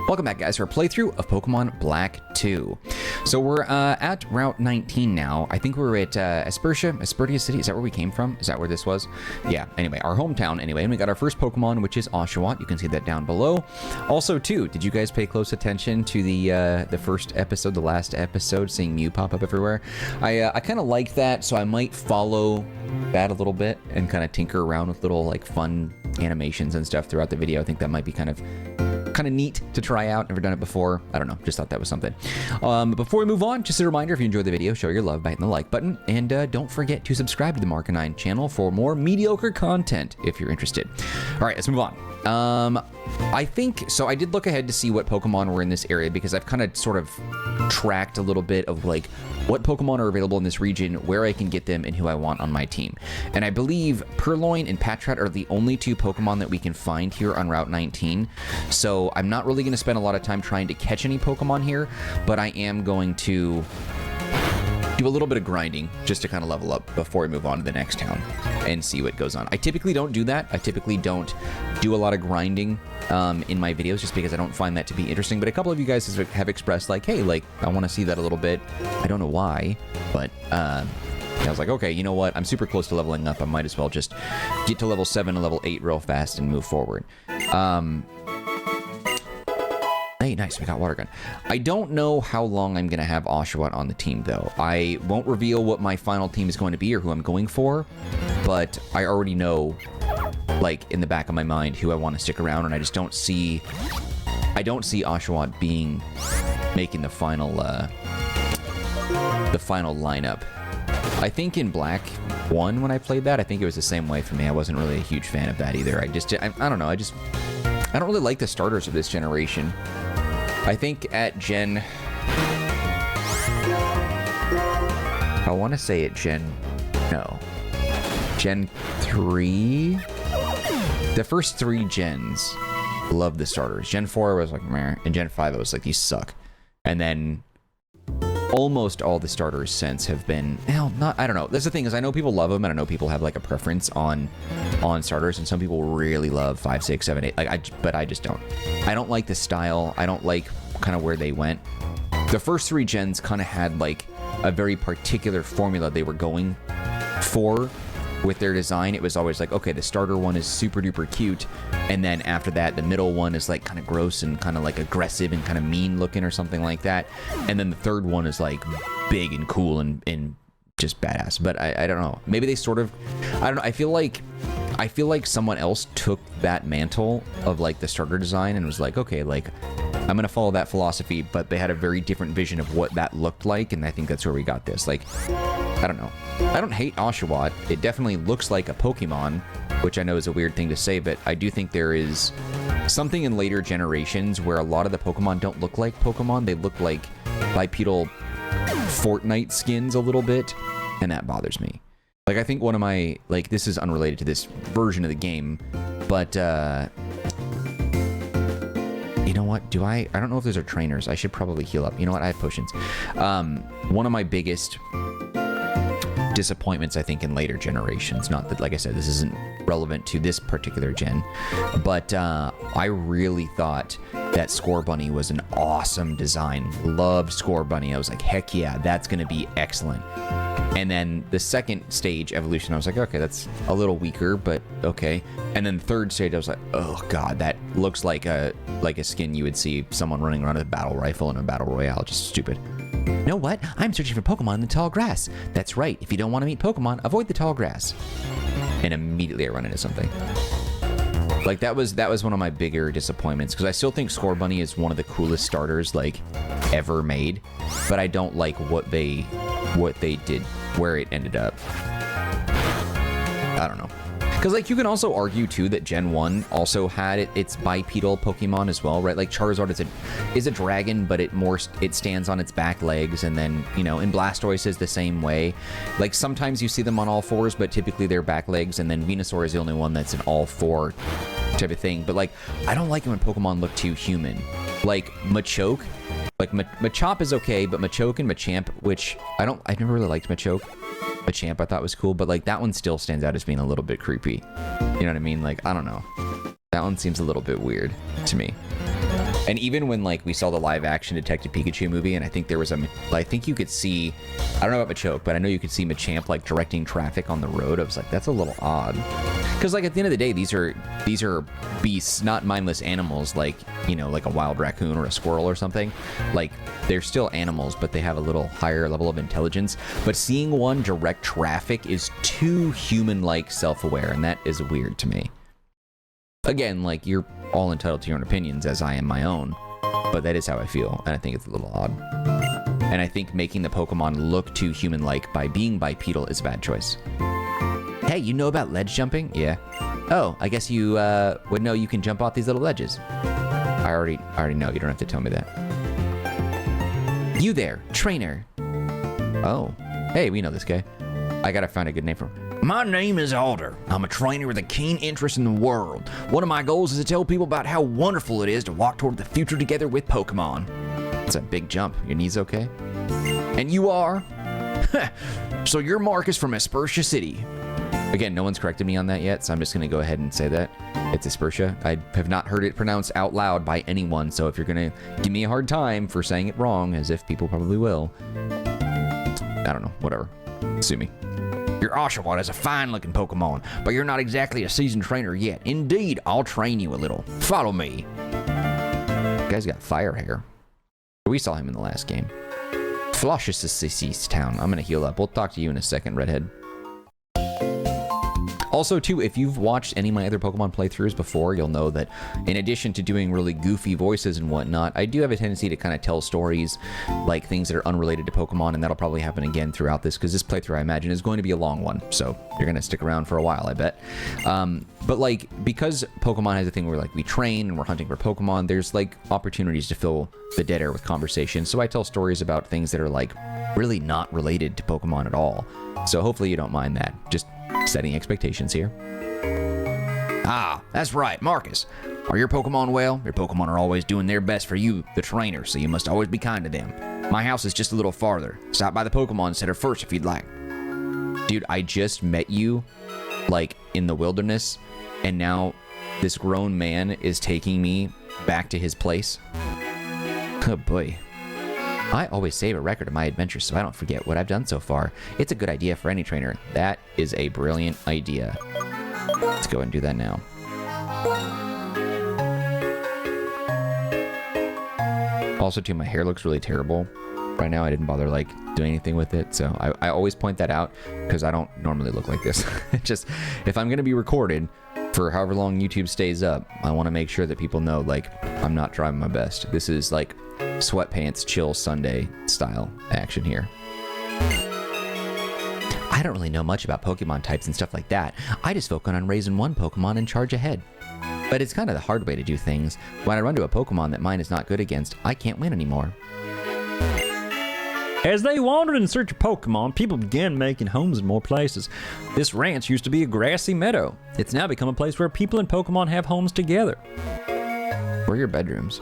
Welcome back, guys, to our playthrough of Pokemon Black 2. So we're at Route 19 now. I think we were at Aspertia City. Is that where we came from? Is that where this was? Yeah, anyway, our hometown anyway. And we got our first Pokemon, which is Oshawott. You can see that down below. Also, too, did you guys pay close attention to the first episode, the last episode, seeing Mew pop up everywhere? I kind of liked that, so I might follow that a little bit and kind of tinker around with little, like, fun animations and stuff throughout the video. I think that might be kind of neat to try out. Never done it before. I don't know. Just thought that was something. Before we move on, just a reminder, if you enjoyed the video, show your love by hitting the like button. And don't forget to subscribe to the Marcanine channel for more mediocre content if you're interested. All right, let's move on. I think, so I did look ahead to see what Pokemon were in this area because I've kind of sort of tracked a little bit of like what Pokemon are available in this region, where I can get them, and who I want on my team. And I believe Purloin and Patrat are the only two Pokemon that we can find here on Route 19. So I'm not really going to spend a lot of time trying to catch any Pokemon here, but I am going to do a little bit of grinding just to kind of level up before we move on to the next town and see what goes on. I typically don't do that. I typically don't do a lot of grinding in my videos just because I don't find that to be interesting. But a couple of you guys have expressed like, hey, like, I want to see that a little bit. I don't know why, but I was like, okay, you know what? I'm super close to leveling up. I might as well just get to level 7 and level 8 real fast and move forward. Hey, nice, we got Water Gun. I don't know how long I'm going to have Oshawott on the team, though. I won't reveal what my final team is going to be or who I'm going for, but I already know, like, in the back of my mind who I want to stick around, and I just don't see... I don't see Oshawott making the final lineup. I think in Black 1, when I played that, I think it was the same way for me. I wasn't really a huge fan of that either. I don't know, I don't really like the starters of this generation. I think at Gen... I want to say at Gen 3? The first 3 gens loved the starters. Gen 4 was like, meh, and Gen 5 I was like, these suck. And then almost all the starters since have been, well, not, I don't know. That's the thing is I know people love them and I know people have like a preference on starters, and some people really love 5, 6, 7, 8. Like but I just don't. I don't like the style. I don't like kind of where they went. The first 3 gens kind of had like a very particular formula they were going for with their design. It was always like, okay, the starter one is super duper cute, and then after that the middle one is like kind of gross and kind of like aggressive and kind of mean looking or something like that, and then the third one is like big and cool and just badass. But I don't know, maybe they sort of, I don't know, I feel like someone else took that mantle of like the starter design and was like, okay, like I'm gonna follow that philosophy, but they had a very different vision of what that looked like, and I think that's where we got this. Like, I don't know. I don't hate Oshawott. It definitely looks like a Pokemon, which I know is a weird thing to say, but I do think there is something in later generations where a lot of the Pokemon don't look like Pokemon. They look like bipedal Fortnite skins a little bit, and that bothers me. Like, I think one of my, like, this is unrelated to this version of the game, but, you know what? I don't know if those are trainers. I should probably heal up. You know what? I have potions. One of my biggest disappointments, I think, in later generations, not that, like I said, this isn't relevant to this particular gen, but I really thought that Score Bunny was an awesome design. Loved Score Bunny. I was like, heck yeah, that's going to be excellent. And then the second stage evolution, I was like, okay, that's a little weaker, but okay. And then the third stage, I was like, oh god, that looks like a skin you would see someone running around with a battle rifle in a battle royale. Just stupid. You know what? I'm searching for Pokemon in the tall grass. That's right. If you don't want to meet Pokemon, avoid the tall grass. And immediately I run into something. Like, that was one of my bigger disappointments, because I still think Score Bunny is one of the coolest starters like ever made, but I don't like what they did, where it ended up. I don't know. Because, like, you can also argue, too, that Gen 1 also had its bipedal Pokemon as well, right? Like, Charizard is a dragon, but it stands on its back legs, and then, you know, and Blastoise is the same way. Like, sometimes you see them on all fours, but typically they're back legs, and then Venusaur is the only one that's an all four type of thing. But, like, I don't like it when Pokemon look too human. Like, Machoke. Like, Machop is okay, but Machoke and Machamp, which I never really liked Machoke. Machamp I thought was cool, but like that one still stands out as being a little bit creepy. You know what I mean? Like, I don't know. That one seems a little bit weird to me. And even when like we saw the live action Detective Pikachu movie, and I think there was I think you could see, I don't know about Machoke, but I know you could see Machamp like directing traffic on the road. I was like, that's a little odd. Because like at the end of the day, these are beasts, not mindless animals like, you know, like a wild raccoon or a squirrel or something. Like they're still animals, but they have a little higher level of intelligence. But seeing one direct traffic is too human-like self-aware, and that is weird to me. Again, like, you're all entitled to your own opinions, as I am my own, but that is how I feel, and I think it's a little odd. And I think making the Pokemon look too human-like by being bipedal is a bad choice. Hey, you know about ledge jumping? Yeah. Oh, I guess you would know you can jump off these little ledges. I already know, you don't have to tell me that. You there, trainer. Oh, hey, we know this guy. I gotta find a good name for him. My name is Alder. I'm a trainer with a keen interest in the world. One of my goals is to tell people about how wonderful it is to walk toward the future together with Pokemon. That's a big jump. Your knees okay? And you are? So you're Marcus from Aspertia City. Again, no one's corrected me on that yet, so I'm just going to go ahead and say that. It's Aspertia. I have not heard it pronounced out loud by anyone, so if you're going to give me a hard time for saying it wrong, as if people probably will, I don't know, whatever. Sue me. Your Oshawott is a fine-looking Pokemon, but you're not exactly a seasoned trainer yet. Indeed, I'll train you a little. Follow me. Guy's got fire hair. We saw him in the last game. Flocessy Town. I'm going to heal up. We'll talk to you in a second, Redhead. Also, too, if you've watched any of my other Pokemon playthroughs before, you'll know that in addition to doing really goofy voices and whatnot, I do have a tendency to kind of tell stories, like things that are unrelated to Pokemon, and that'll probably happen again throughout this, because this playthrough, I imagine, is going to be a long one, so you're going to stick around for a while, I bet. But, like, because Pokemon has a thing where, like, we train and we're hunting for Pokemon, there's, like, opportunities to fill the dead air with conversation, so I tell stories about things that are, like, really not related to Pokemon at all. So hopefully you don't mind that. Just setting expectations here. Ah, that's right, Marcus. Are your Pokemon well? Your Pokemon are always doing their best for you, the trainer, so you must always be kind to them. My house is just a little farther. Stop by the Pokemon Center first if you'd like. Dude, I just met you, like, in the wilderness, and now this grown man is taking me back to his place. Oh boy. I always save a record of my adventures so I don't forget what I've done so far. It's a good idea for any trainer. That is a brilliant idea. Let's go and do that now. Also, too, my hair looks really terrible right now. I didn't bother, like, doing anything with it, so I always point that out because I don't normally look like this. Just, if I'm going to be recorded for however long YouTube stays up, I want to make sure that people know, like, I'm not trying my best. This is, like, sweatpants chill Sunday style action here. I don't really know much about Pokemon types and stuff like that. I just focus on raising one Pokemon and charge ahead. But it's kind of the hard way to do things. When I run to a Pokemon that mine is not good against, I can't win anymore. As they wandered in search of Pokemon, people began making homes in more places. This ranch used to be a grassy meadow. It's now become a place where people and Pokemon have homes together. Where are your bedrooms?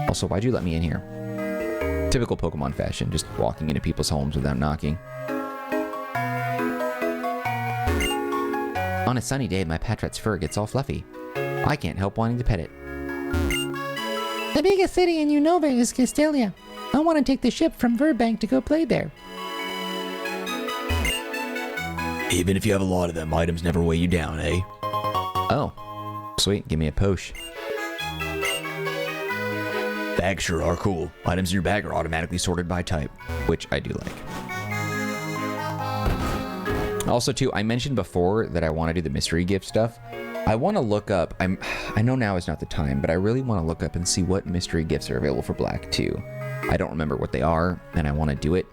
Also, why'd you let me in here? Typical Pokemon fashion, just walking into people's homes without knocking. On a sunny day, my Patrat's fur gets all fluffy. I can't help wanting to pet it. The biggest city in Unova is Castelia. I want to take the ship from Virbank to go play there. Even if you have a lot of them, items never weigh you down, eh? Oh, sweet. Give me a posh. Bags sure are cool. Items in your bag are automatically sorted by type. Which I do like. Also, too, I mentioned before that I want to do the mystery gift stuff. I want to look up, I know now is not the time, but I really want to look up and see what mystery gifts are available for Black 2. I don't remember what they are, and I want to do it,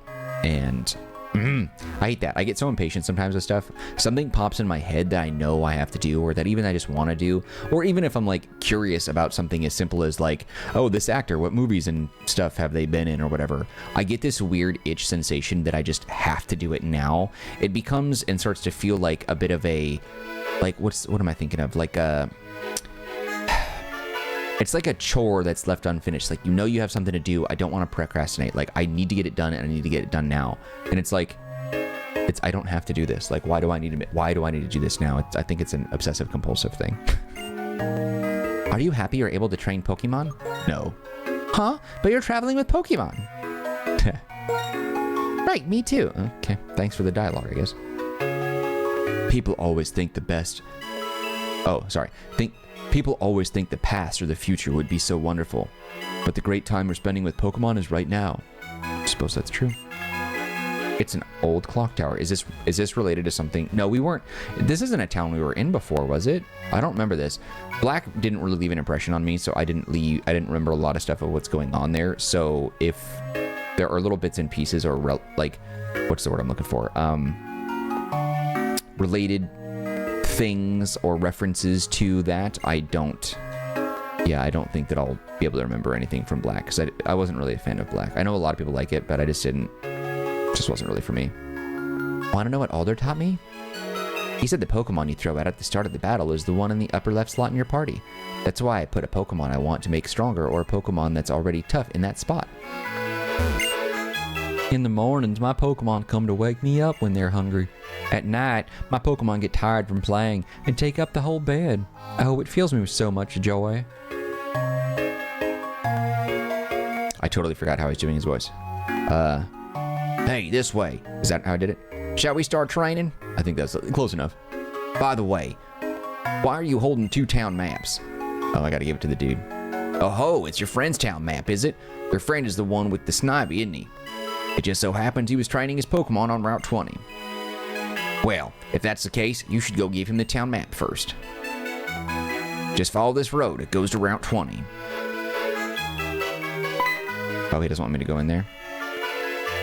and I hate that. I get so impatient sometimes with stuff. Something pops in my head that I know I have to do, or that even I just want to do, or even if I'm, like, curious about something as simple as, like, oh, this actor, what movies and stuff have they been in, or whatever. I get this weird itch sensation that I just have to do it now. It becomes and starts to feel like a bit of a, like, what am I thinking of? Like it's like a chore that's left unfinished. Like, you know you have something to do. I don't want to procrastinate. Like, I need to get it done, and I need to get it done now. And it's like, I don't have to do this. Like, why do I need to do this now? I think it's an obsessive compulsive thing. Are you happy you're able to train Pokemon? No. Huh? But you're traveling with Pokemon. Right, me too. Okay, thanks for the dialogue, I guess. People always think the best... Oh, sorry. People always think the past or the future would be so wonderful. But the great time we're spending with Pokemon is right now. I suppose that's true. It's an old clock tower. Is this related to something? No, we weren't. This isn't a town we were in before, was it? I don't remember this. Black didn't really leave an impression on me, so I didn't remember a lot of stuff of what's going on there. So if there are little bits and pieces or like, what's the word I'm looking for? Related things or references to that, I don't think that I'll be able to remember anything from Black, because I wasn't really a fan of Black. I know a lot of people like it, but I just wasn't really for me. Want to know what Alder taught me? He said the Pokemon you throw out at the start of the battle is the one in the upper left slot in your party. That's why I put a Pokemon I want to make stronger or a Pokemon that's already tough in that spot. In the mornings, my Pokemon come to wake me up when they're hungry. At night, my Pokemon get tired from playing and take up the whole bed. Oh, it fills me with so much joy. I totally forgot how he's doing his voice. Hey, this way. Is that how I did it? Shall we start training? I think that's close enough. By the way, why are you holding 2 town maps? Oh, I gotta give it to the dude. Oh ho, it's your friend's town map, is it? Your friend is the one with the snivy, isn't he? It just so happens he was training his Pokemon on Route 20. Well, if that's the case, you should go give him the town map first. Just follow this road. It goes to Route 20. Oh, he doesn't want me to go in there.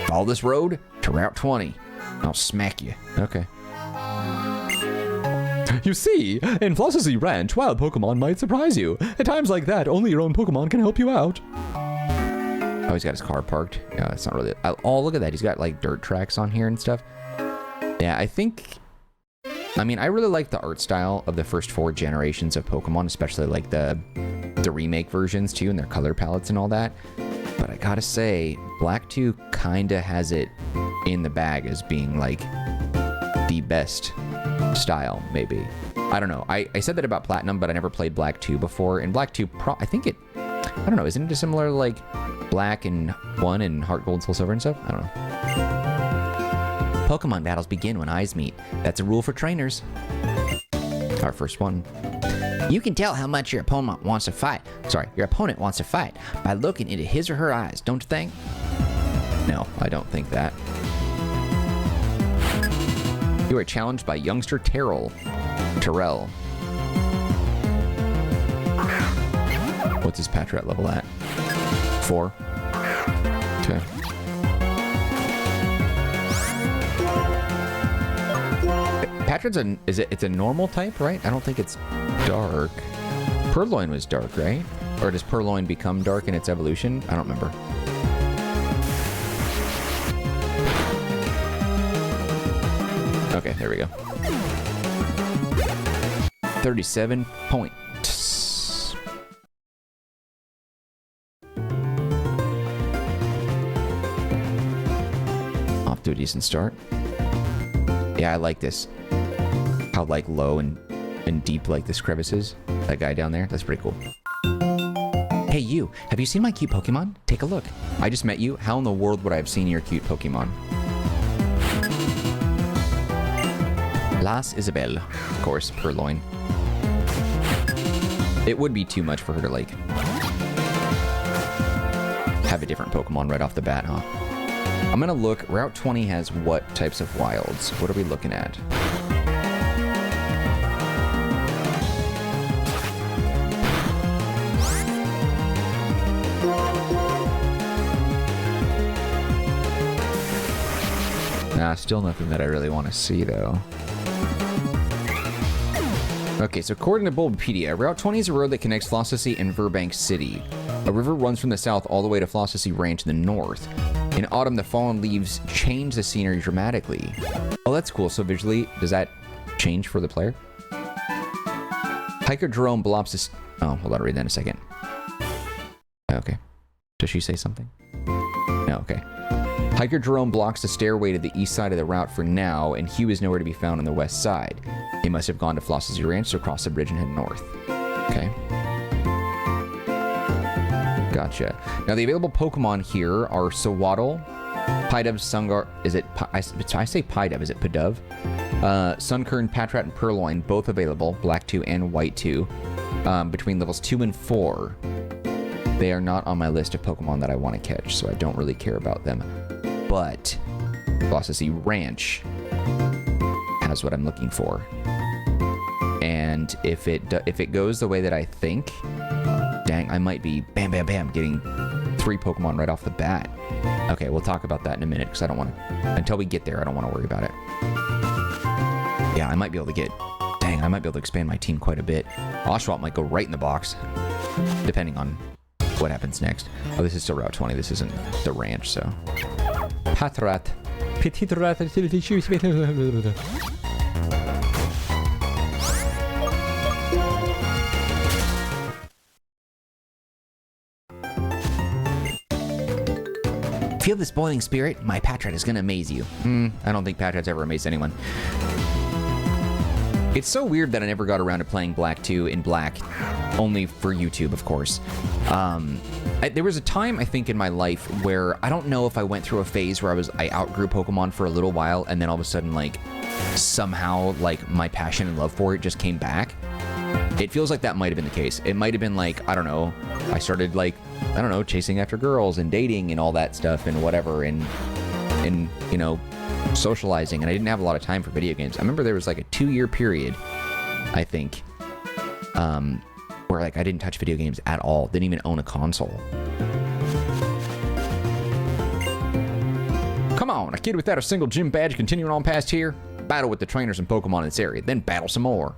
Follow this road to Route 20. I'll smack you. Okay. You see, in Floccesy Ranch, wild Pokemon might surprise you. At times like that, only your own Pokemon can help you out. Oh, he's got his car parked. Yeah, that's not really... Oh, look at that. He's got, like, dirt tracks on here and stuff. Yeah, I mean, I really like the art style of the first 4 generations of Pokemon, especially, like, the remake versions, too, and their color palettes and all that. But I gotta say, Black 2 kinda has it in the bag as being, like, the best style, maybe. I don't know. I said that about Platinum, but I never played Black 2 before. And Black 2, I don't know, isn't it similar to, like, Black and 1 and Heart Gold, Soul Silver and stuff? I don't know. Pokemon battles begin when eyes meet. That's a rule for trainers. Our first one. You can tell how much your opponent wants to fight by looking into his or her eyes, don't you think? No, I don't think that. You are challenged by youngster Terrell. What's his Patrat level at? 4. Okay. Patrat's it's a normal type, right? I don't think it's dark. Purloin was dark, right? Or does Purloin become dark in its evolution? I don't remember. Okay, there we go. 37 points. Off to a decent start. Yeah, I like this. How, like, low and deep, like, this crevice is. That guy down there, that's pretty cool. Hey, you. Have you seen my cute Pokemon? Take a look. I just met you. How in the world would I have seen your cute Pokemon? Las Isabel. Of course, Purloin. It would be too much for her to, like, have a different Pokemon right off the bat, huh? I'm gonna look. Route 20 has what types of wilds? What are we looking at? Nah, still nothing that I really want to see, though. Okay, so according to Bulbapedia, Route 20 is a road that connects Flocessy and Virbank City. A river runs from the south all the way to Floccesy Ranch in the north. In autumn, the fallen leaves change the scenery dramatically. Oh, that's cool. So visually, does that change for the player? Hiker Jerome blobs this... Oh, hold on, I'll read that in a second. Okay. Does she say something? No, okay. Hiker Jerome blocks the stairway to the east side of the route for now, and Hugh is nowhere to be found on the west side. He must have gone to Floccesy Ranch to cross the bridge and head north. Okay. Gotcha. Now, the available Pokemon here are Sawaddle, Pidove, Sungar... Is it... I say Pidove. Is it Pidove? Sunkern, Patrat, and Purloin, both available. Black 2 and White 2. Between levels 2 and 4. They are not on my list of Pokemon that I want to catch, so I don't really care about them. But Floccesy Ranch has what I'm looking for. And if it goes the way that I think, dang, I might be bam, bam, bam, getting 3 Pokemon right off the bat. Okay, we'll talk about that in a minute, because I don't want to... Until we get there, I don't want to worry about it. Yeah, I might be able to get... Dang, I might be able to expand my team quite a bit. Oshawott might go right in the box, depending on what happens next. Oh, this is still Route 20. This isn't the ranch, so... Patrat. Petit rat. Feel this boiling spirit? My Patrat is gonna amaze you. I don't think Patrat's ever amazed anyone. It's so weird that I never got around to playing Black 2 in Black, only for YouTube, of course. There was a time, I think, in my life where I don't know if I went through a phase where I outgrew Pokemon for a little while, and then all of a sudden, like, somehow, like, my passion and love for it just came back. It feels like that might have been the case. It might have been like, I don't know, I started, like, I don't know, chasing after girls and dating and all that stuff and whatever, and you know, socializing, and I didn't have a lot of time for video games. I remember there was like a 2-year period, I think, where like I didn't touch video games at all. Didn't even own a console. Come on, a kid without a single gym badge continuing on past here. Battle with the trainers and Pokemon in this area, then battle some more.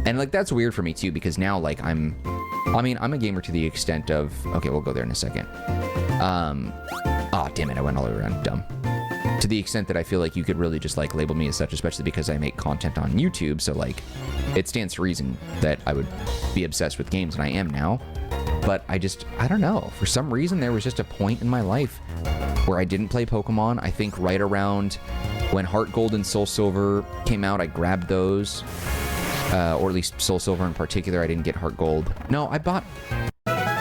And like that's weird for me too, because now like I'm a gamer to the extent of, okay, we'll go there in a second. Oh, damn it, I went all the way around, dumb. To the extent that I feel like you could really just like label me as such, especially because I make content on YouTube, so like it stands to reason that I would be obsessed with games, and I am now. But I don't know, for some reason there was just a point in my life where I didn't play Pokemon. I think right around when Heart Gold and Soul Silver came out, I grabbed those. Or at least Soul Silver in particular. I didn't get Heart Gold. No, I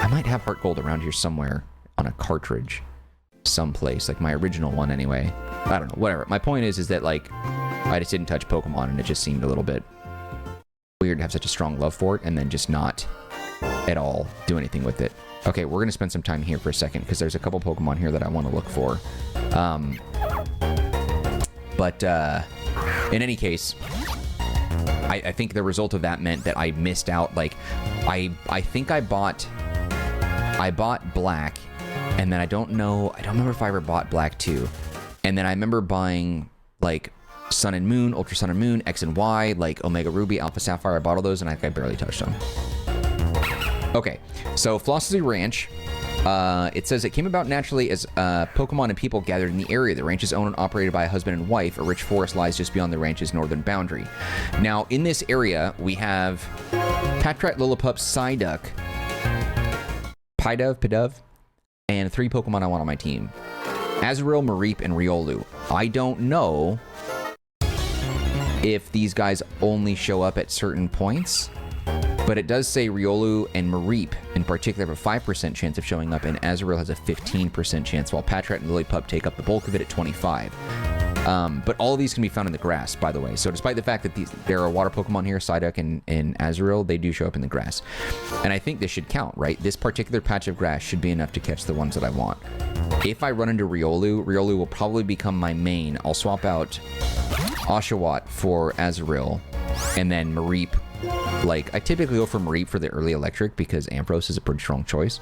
might have Heart Gold around here somewhere on a cartridge someplace, like my original one anyway. I don't know, whatever. My point is that like I just didn't touch Pokemon, and it just seemed a little bit weird to have such a strong love for it and then just not at all do anything with it. Okay, we're gonna spend some time here for a second because there's a couple Pokemon here that I want to look for. In any case, I think the result of that meant that I missed out. Like, I think I bought Black, and then I don't remember if I ever bought Black 2. And then I remember buying, like, Sun and Moon, Ultra Sun and Moon, X and Y, like Omega Ruby, Alpha Sapphire. I bought all those, and I think I barely touched them. Okay, so Floccesy Ranch. It says it came about naturally as Pokemon and people gathered in the area. The ranch is owned and operated by a husband and wife. A rich forest lies just beyond the ranch's northern boundary. Now, in this area, we have Patrat, Lillipup, Psyduck, Pidove, and 3 Pokemon I want on my team. Azurill, Mareep, and Riolu. I don't know if these guys only show up at certain points, but it does say Riolu and Mareep in particular have a 5% chance of showing up, and Azurill has a 15% chance, while Patrat and Lillipup take up the bulk of it at 25%. But all of these can be found in the grass, by the way. So despite the fact that there are water Pokemon here, Psyduck and Azurill, they do show up in the grass. And I think this should count, right? This particular patch of grass should be enough to catch the ones that I want. If I run into Riolu will probably become my main. I'll swap out Oshawott for Azurill, and then Mareep. Like, I typically go for Mareep for the early electric because Ampharos is a pretty strong choice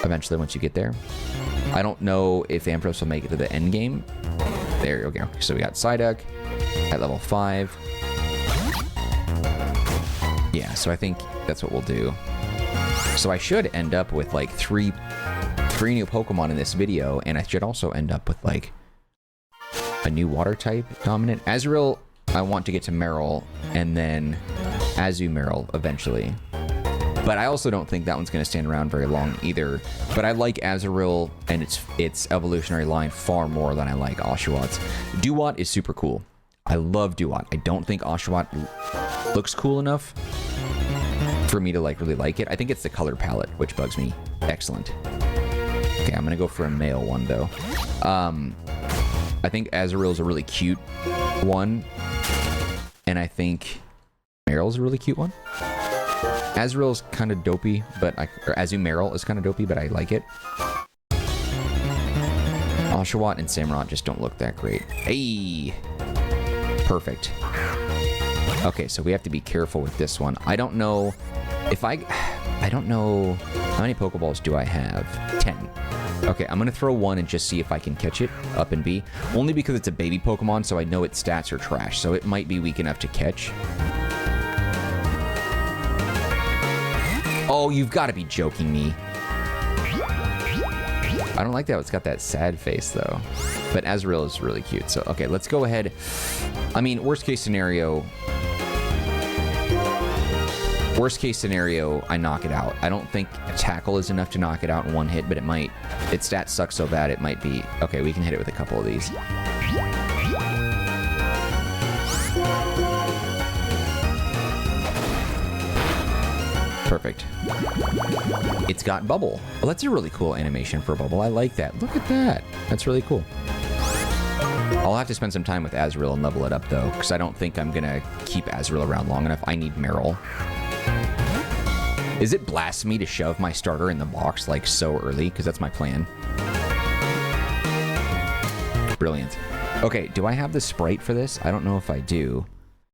eventually once you get there. I don't know if Ampharos will make it to the end game. There you go. So we got Psyduck at level 5. Yeah, so I think that's what we'll do. So I should end up with like three new Pokemon in this video, and I should also end up with like a new water type dominant. Azurill, I want to get to Meryl, and then Azumarill eventually. But I also don't think that one's going to stand around very long either. But I like Azurill and its evolutionary line far more than I like Oshawott's. Thwart is super cool. I love Thwart. I don't think Oshawott looks cool enough for me to like really like it. I think it's the color palette, which bugs me. Excellent. Okay, I'm gonna go for a male one though. I think Azurill is a really cute one, and I think Meryl's a really cute one. Azurill's kind of dopey, but or Azumarill is kind of dopey, but I like it. Oshawott and Samurott just don't look that great. Hey! Perfect. Okay, so we have to be careful with this one. I don't know if I don't know... How many Pokeballs do I have? 10. Okay, I'm going to throw one and just see if I can catch it up in B. Only because it's a baby Pokemon, so I know its stats are trash. So it might be weak enough to catch. Oh, you've got to be joking me. I don't like that it's got that sad face, though. But Azurill is really cute. So, okay, let's go ahead. I mean, worst case scenario, I knock it out. I don't think a tackle is enough to knock it out in one hit, but it might. Its stats suck so bad it might be. Okay, we can hit it with a couple of these. Perfect. It's got Bubble. Well, that's a really cool animation for Bubble. I like that. Look at that. That's really cool. I'll have to spend some time with Azurill and level it up, though, because I don't think I'm going to keep Azurill around long enough. I need Meryl. Is it blasphemy to shove my starter in the box, like, so early? Because that's my plan. Brilliant. Okay, do I have the sprite for this? I don't know if I do.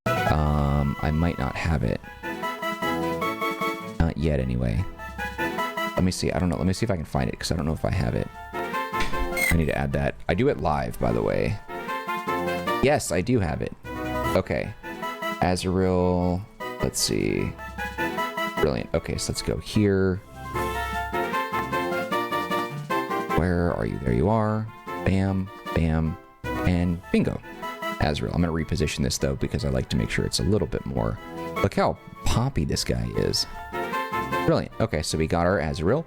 I might not have it. Not yet, anyway. Let me see. I don't know. Let me see if I can find it, because I don't know if I have it. I need to add that. I do it live, by the way. Yes, I do have it. Okay. Azurill. Let's see. Brilliant. Okay, so let's go here. Where are you? There you are. Bam, bam, and bingo. Azurill. I'm going to reposition this, though, because I like to make sure it's a little bit more... Look how poppy this guy is. Brilliant. Okay, so we got our Azurill.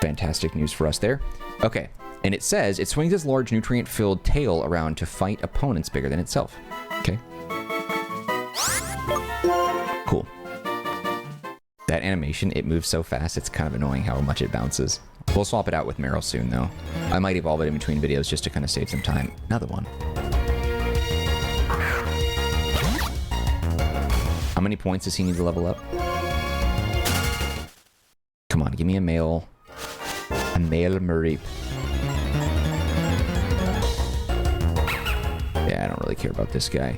Fantastic news for us there. Okay, and it says it swings its large nutrient-filled tail around to fight opponents bigger than itself. Okay. Cool. That animation, it moves so fast, it's kind of annoying how much it bounces. We'll swap it out with Meryl soon, though. I might evolve it in between videos just to kind of save some time. Another one. How many points does he need to level up? Come on, give me a male. A male Mareep. Yeah, I don't really care about this guy.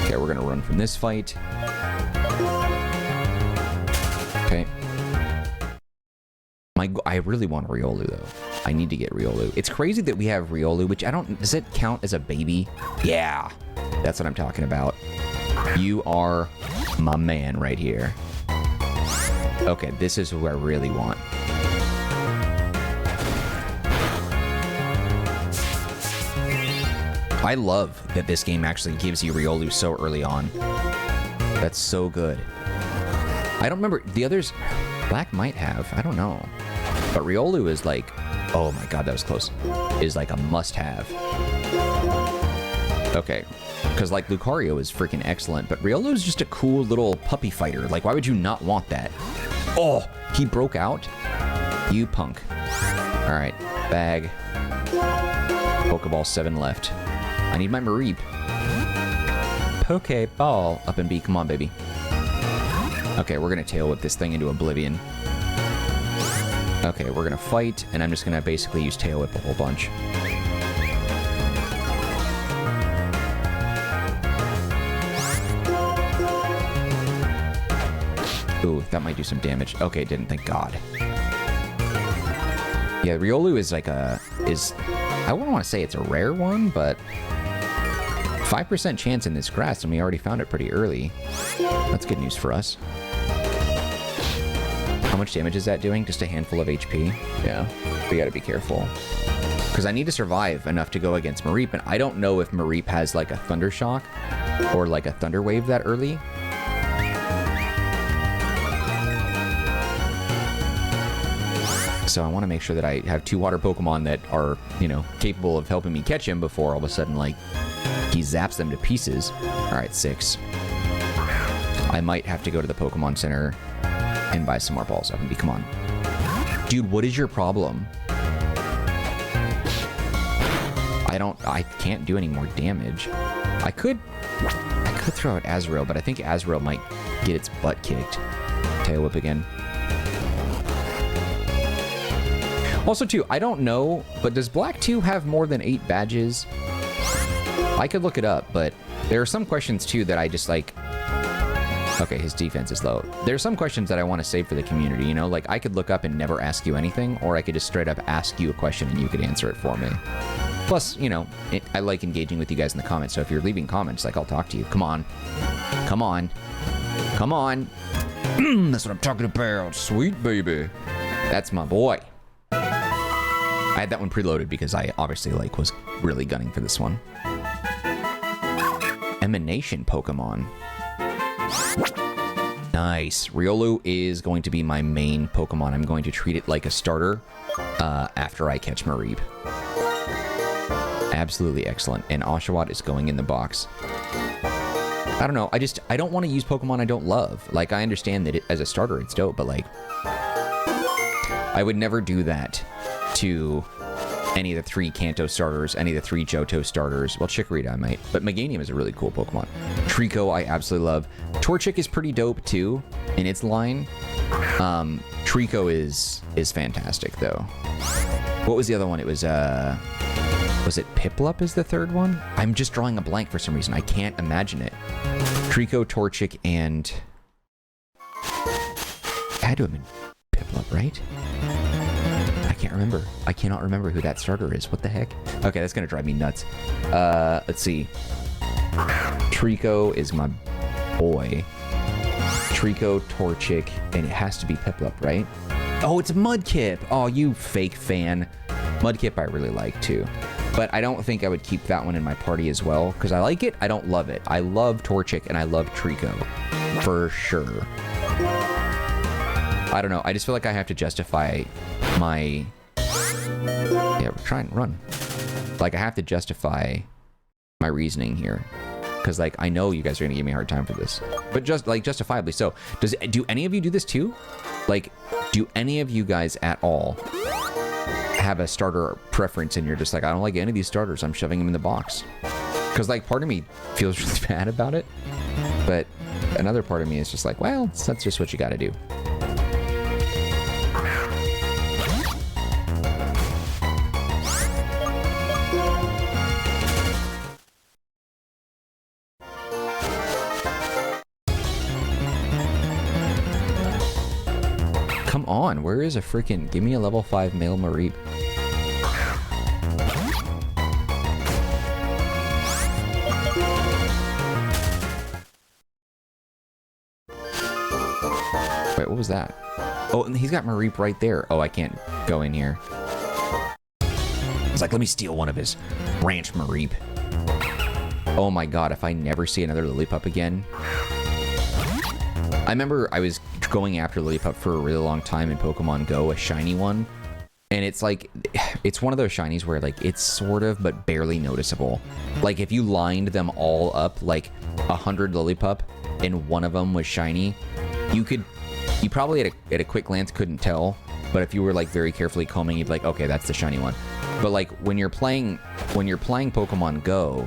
Okay, we're gonna run from this fight. Okay. I really want a Riolu, though. I need to get Riolu. It's crazy that we have Riolu, which I don't... Does it count as a baby? Yeah. That's what I'm talking about. You are my man right here. Okay, this is who I really want. I love that this game actually gives you Riolu so early on. That's so good. I don't remember... The others... Black might have. I don't know. But Riolu is like... Oh my god, that was close. Is like a must-have. Okay. Because like Lucario is freaking excellent, but Riolu is just a cool little puppy fighter. Like, why would you not want that? Oh, he broke out? You punk. Alright, bag. Pokeball 7 left. I need my Mareep. Pokeball. Up and B, come on, baby. Okay, we're gonna tail whip this thing into oblivion. Okay, we're gonna fight, and I'm just gonna basically use tail whip a whole bunch. Ooh, that might do some damage. Okay, it didn't, thank God. Yeah, Riolu is like a... I wouldn't want to say it's a rare one, but... 5% chance in this grass, and we already found it pretty early. That's good news for us. How much damage is that doing? Just a handful of HP? Yeah, we gotta be careful. Because I need to survive enough to go against Mareep, and I don't know if Mareep has like a Thunder Shock or like a Thunder Wave that early. So I want to make sure that I have 2 water Pokemon that are, you know, capable of helping me catch him before all of a sudden, like, He zaps them to pieces. All right, 6. I might have to go to the Pokemon Center and buy some more balls. FMB, come on. Dude, what is your problem? I can't do any more damage. I could throw out Azurill, but I think Azurill might get its butt kicked. Tail Whip again. Also, too, I don't know, but does Black 2 have more than 8 badges? I could look it up, but there are some questions, too, that I just, like... Okay, his defense is low. There are some questions that I want to save for the community, you know? Like, I could look up and never ask you anything, or I could just straight up ask you a question and you could answer it for me. Plus, you know, I like engaging with you guys in the comments, so if you're leaving comments, like, I'll talk to you. Come on. Come on. Come on. That's what I'm talking about. Sweet baby. That's my boy. I had that one preloaded because I obviously, like, was really gunning for this one. Emanation Pokemon. Nice. Riolu is going to be my main Pokemon. I'm going to treat it like a starter after I catch Mareep. Absolutely excellent. And Oshawott is going in the box. I don't know. I don't want to use Pokemon I don't love. Like, I understand that as a starter, it's dope, but, like, I would never do that to any of the 3 Kanto starters, any of the 3 Johto starters. Well, Chikorita I might, but Meganium is a really cool Pokemon. Trico I absolutely love. Torchic is pretty dope too in its line. Trico is fantastic though. What was the other one? It was it Piplup is the third one? I'm just drawing a blank for some reason. I can't imagine it. Trico, Torchic, and it had to have been Piplup, right? I can't remember. I cannot remember who that starter is. What the heck? Okay, that's gonna drive me nuts. Let's see. Trico is my boy. Trico, Torchic, and it has to be Piplup, right? Oh, it's Mudkip. Oh, you fake fan. Mudkip I really like too. But I don't think I would keep that one in my party as well, because I like it, I don't love it. I love Torchic and I love Trico, for sure. I don't know, I just feel like I have to justify my... Yeah, try and run. Like, I have to justify my reasoning here. Because, like, I know you guys are going to give me a hard time for this. But just, like, justifiably so. Do any of you do this too? Like, do any of you guys at all have a starter preference and you're just like, I don't like any of these starters, I'm shoving them in the box? Because, like, part of me feels really bad about it. But another part of me is just like, well, that's just what you got to do. Come on, where is a freaking... Give me a level 5 male Mareep. Wait, what was that? Oh, and he's got Mareep right there. Oh, I can't go in here. It's like, let me steal one of his ranch Mareep. Oh my god, if I never see another Lillipup again... I remember I was going after Lillipup for a really long time in Pokemon Go, a shiny one. And it's like, it's one of those shinies where, like, it's sort of, but barely noticeable. Like, if you lined them all up, like 100 Lillipup, and one of them was shiny, you probably at a quick glance couldn't tell. But if you were, like, very carefully combing, you'd be like, okay, that's the shiny one. But, like, when you're playing Pokemon Go,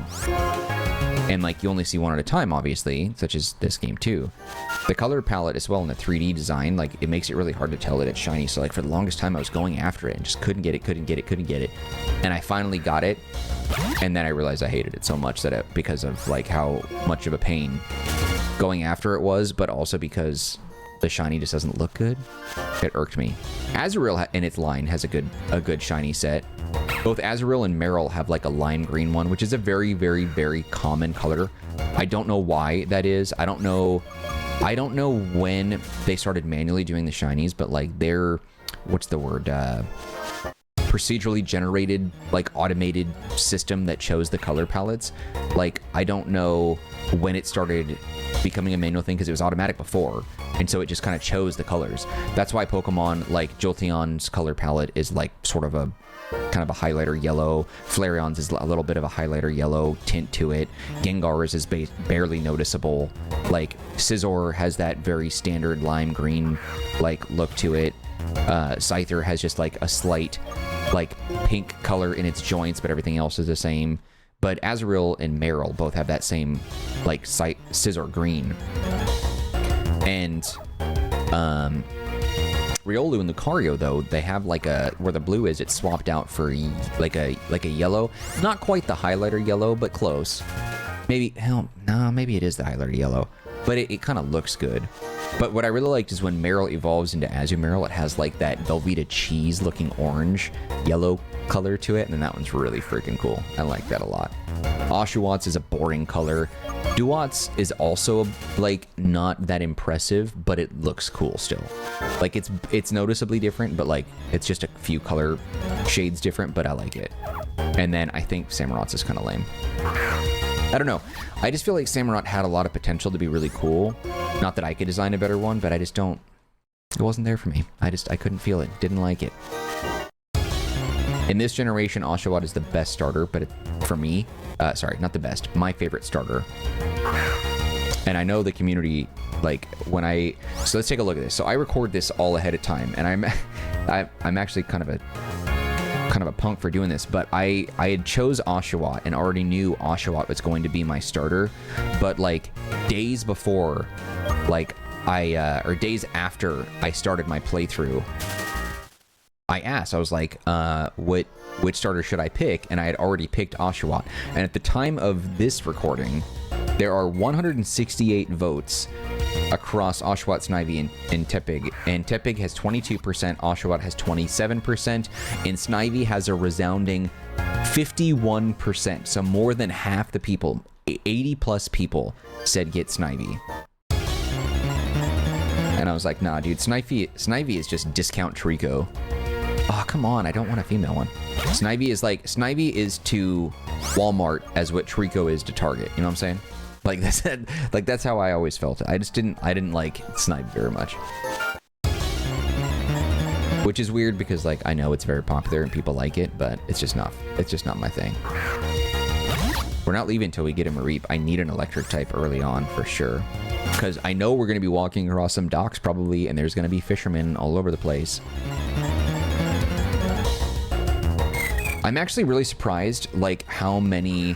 and, like, you only see one at a time, obviously, such as this game too. The color palette as well in the 3D design, like, it makes it really hard to tell that it's shiny. So, like, for the longest time I was going after it and just couldn't get it. And I finally got it. And then I realized I hated it so much that because of, like, how much of a pain going after it was, but also because the shiny just doesn't look good. It irked me. Azurill in its line has a good shiny set. Both Azurill and Meryl have, like, a lime green one, which is a very, very, very common color. I don't know why that is. I don't know when they started manually doing the shinies, but, like, they're, what's the word, procedurally generated, like, automated system that chose the color palettes. Like, I don't know when it started becoming a manual thing, because it was automatic before, and so it just kind of chose the colors. That's why Pokemon like Jolteon's color palette is, like, sort of a kind of a highlighter yellow. Flareon's is a little bit of a highlighter yellow tint to it. Gengar's is barely noticeable. Like, Scizor has that very standard lime green, like, look to it. Scyther has just, like, a slight, like, pink color in its joints, but everything else is the same. But Azurill and Marill both have that same, like, Scizor green. And, Riolu and Lucario, though, they have like a, where the blue is, it's swapped out for like a yellow. Not quite the highlighter yellow, but close. Maybe, hell, no, maybe it is the highlighter yellow. But it kind of looks good. But what I really liked is when Marill evolves into Azumarill, it has like that Velveeta cheese looking orange yellow color to it. And then that one's really freaking cool. I like that a lot. Oshawott is a boring color. Duats is also like not that impressive, but it looks cool still. Like it's noticeably different, but like it's just a few color shades different, but I like it. And then I think Samurot's is kind of lame. I don't know. I just feel like Samurott had a lot of potential to be really cool. Not that I could design a better one, but I just don't. It wasn't there for me. I couldn't feel it. Didn't like it. In this generation, Oshawott is the best starter, but for me, sorry, not the best, my favorite starter. And I know the community, like, so let's take a look at this. So I record this all ahead of time, and I'm actually kind of a punk for doing this, but I had chose Oshawott and already knew Oshawott was going to be my starter, but like days before, like or days after I started my playthrough, I asked, I was like, which starter should I pick? And I had already picked Oshawott. And at the time of this recording, there are 168 votes across Oshawott, Snivy, and Tepig. And Tepig has 22%, Oshawott has 27%, and Snivy has a resounding 51%. So more than half the people, 80 plus people, said get Snivy. And I was like, nah, dude, Snivy is just discount Trico. Oh, come on, I don't want a female one. Snivy is to Walmart as what Trico is to Target. You know what I'm saying? Like that's how I always felt it. I didn't like Snivy very much. Which is weird because like I know it's very popular and people like it, but it's just not my thing. We're not leaving until we get a Mareep. I need an electric type early on for sure. Because I know we're going to be walking across some docks probably, and there's going to be fishermen all over the place. I'm actually really surprised, like, how many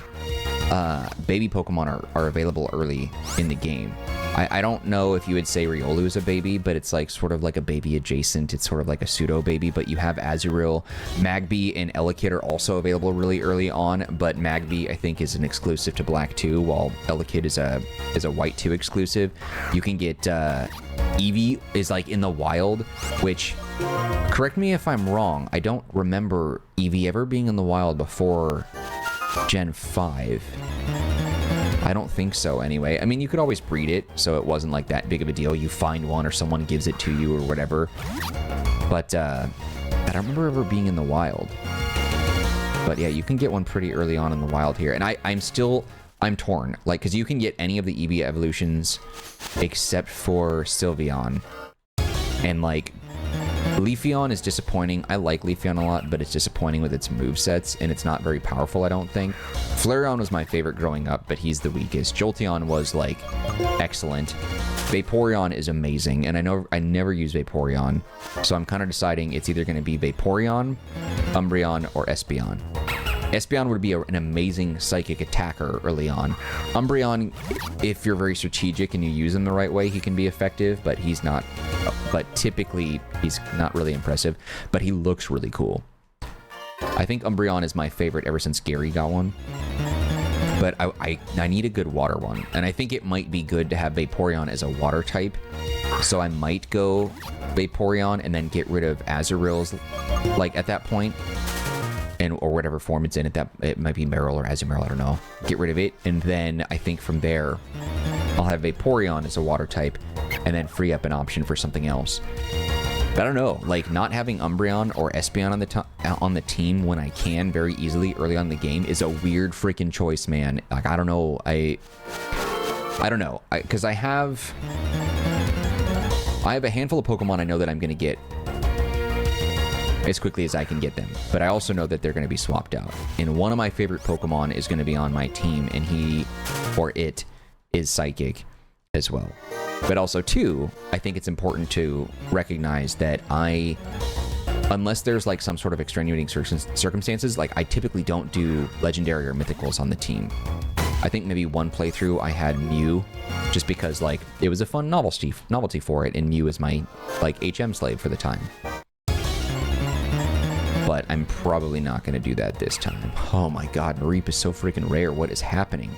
baby Pokemon are available early in the game. I don't know if you would say Riolu is a baby, but it's like sort of like a baby adjacent. It's sort of like a pseudo baby, but you have Azurill. Magby and Elekid are also available really early on, but Magby I think is an exclusive to Black 2, while Elekid is a White 2 exclusive. You can get Eevee is like in the wild, which, correct me if I'm wrong, I don't remember Eevee ever being in the wild before Gen 5. I don't think so anyway. I mean, you could always breed it, so it wasn't like that big of a deal. You find one or someone gives it to you or whatever. But I don't remember ever being in the wild. But yeah, you can get one pretty early on in the wild here. And I'm torn. Like, because you can get any of the Eevee evolutions except for Sylveon. And like, Leafeon is disappointing. I like Leafeon a lot, but it's disappointing with its movesets, and it's not very powerful, I don't think. Flareon was my favorite growing up, but he's the weakest. Jolteon was, like, excellent. Vaporeon is amazing, and I never use Vaporeon, so I'm kind of deciding it's either going to be Vaporeon, Umbreon, or Espeon. Espeon would be an amazing psychic attacker early on. Umbreon, if you're very strategic and you use him the right way, he can be effective, but he's not. But typically, he's not really impressive, but he looks really cool. I think Umbreon is my favorite ever since Gary got one. But I need a good water one, and I think it might be good to have Vaporeon as a water type. So I might go Vaporeon and then get rid of Azurill's, like, at that point. Or whatever form it's in, it might be Marill or Azumarill, I don't know. Get rid of it, and then I think from there, I'll have Vaporeon as a water type, and then free up an option for something else. But I don't know, like, not having Umbreon or Espeon on the team when I can very easily early on in the game is a weird freaking choice, man. Like, I don't know, I don't know, because I have a handful of Pokemon I know that I'm gonna get as quickly as I can get them. But I also know that they're going to be swapped out. And one of my favorite Pokemon is going to be on my team, and he, or it, is Psychic as well. But also, too, I think it's important to recognize that unless there's like some sort of extenuating circumstances, like I typically don't do legendary or mythicals on the team. I think maybe one playthrough I had Mew, just because like it was a fun novelty for it, and Mew is my like HM slave for the time. But I'm probably not going to do that this time. Oh my god, Mareep is so freaking rare. What is happening?